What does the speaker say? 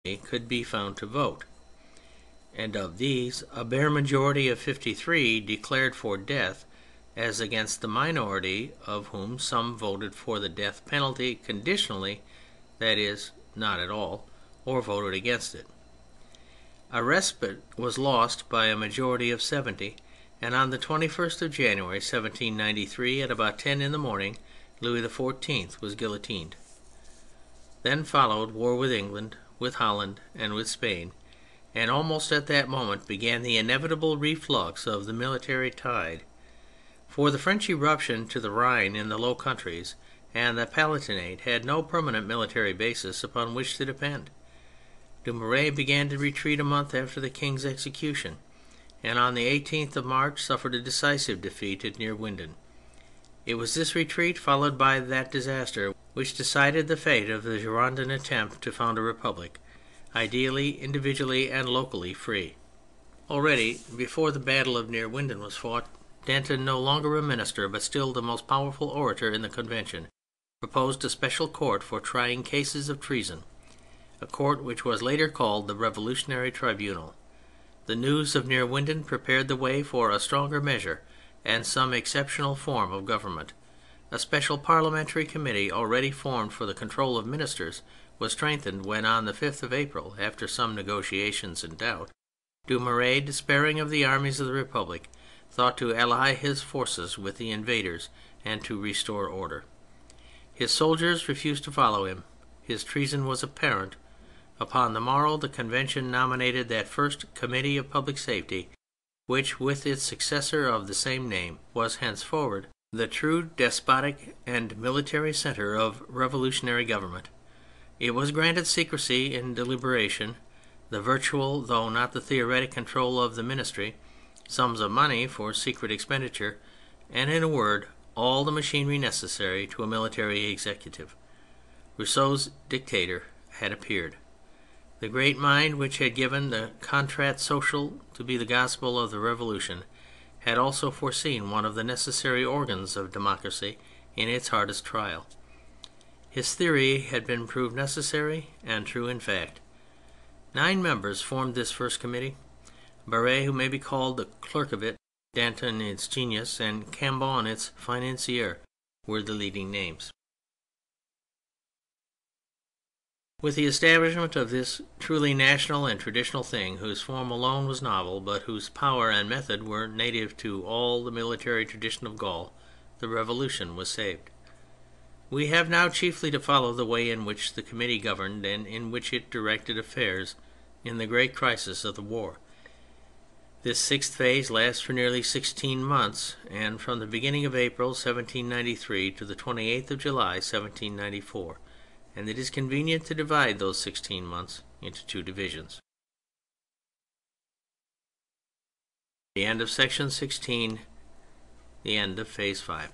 could be found to vote, and of these a bare majority of 53 declared for death, as against the minority of whom some voted for the death penalty conditionally, that is, not at all, or voted against it. A respite was lost by a majority of 70, and on the 21st of January 1793 at about 10 in the morning Louis XIV was guillotined. Then followed war with England, with Holland and with Spain, and almost at that moment began the inevitable reflux of the military tide. For the French eruption to the Rhine in the Low Countries and the Palatinate had no permanent military basis upon which to depend. Dumouriez began to retreat a month after the King's execution, and on the 18th of March suffered a decisive defeat at Neerwinden. It was this retreat, followed by that disaster, which decided the fate of the Girondin attempt to found a republic, ideally, individually and locally free. Already, before the Battle of Neerwinden was fought, Danton, no longer a minister but still the most powerful orator in the Convention, proposed a special court for trying cases of treason, a court which was later called the Revolutionary Tribunal. The news of Neerwinden prepared the way for a stronger measure and some exceptional form of government. A special parliamentary committee, already formed for the control of ministers, was strengthened when, on the 5th of April, after some negotiations and doubt, Dumouriez, despairing of the armies of the Republic, thought to ally his forces with the invaders and to restore order. His soldiers refused to follow him. His treason was apparent. Upon the morrow the Convention nominated that first Committee of Public Safety, which, with its successor of the same name, was henceforward the true despotic and military centre of revolutionary government. It was granted secrecy in deliberation, the virtual though not the theoretic control of the ministry, sums of money for secret expenditure, and, in a word, all the machinery necessary to a military executive. Rousseau's dictator had appeared. The great mind which had given the contrat social to be the gospel of the Revolution had also foreseen one of the necessary organs of democracy in its hardest trial. His theory had been proved necessary and true in fact. 9 members formed this first committee. Barré, who may be called the clerk of it, Danton its genius, and Cambon its financier, were the leading names. With the establishment of this truly national and traditional thing, whose form alone was novel, but whose power and method were native to all the military tradition of Gaul, the Revolution was saved. We have now chiefly to follow the way in which the Committee governed and in which it directed affairs in the great crisis of the war. This sixth phase lasts for nearly 16 months, and from the beginning of April 1793 to the 28th of July 1794. And it is convenient to divide those 16 months into 2 divisions. The end of section 16, the end of phase 5.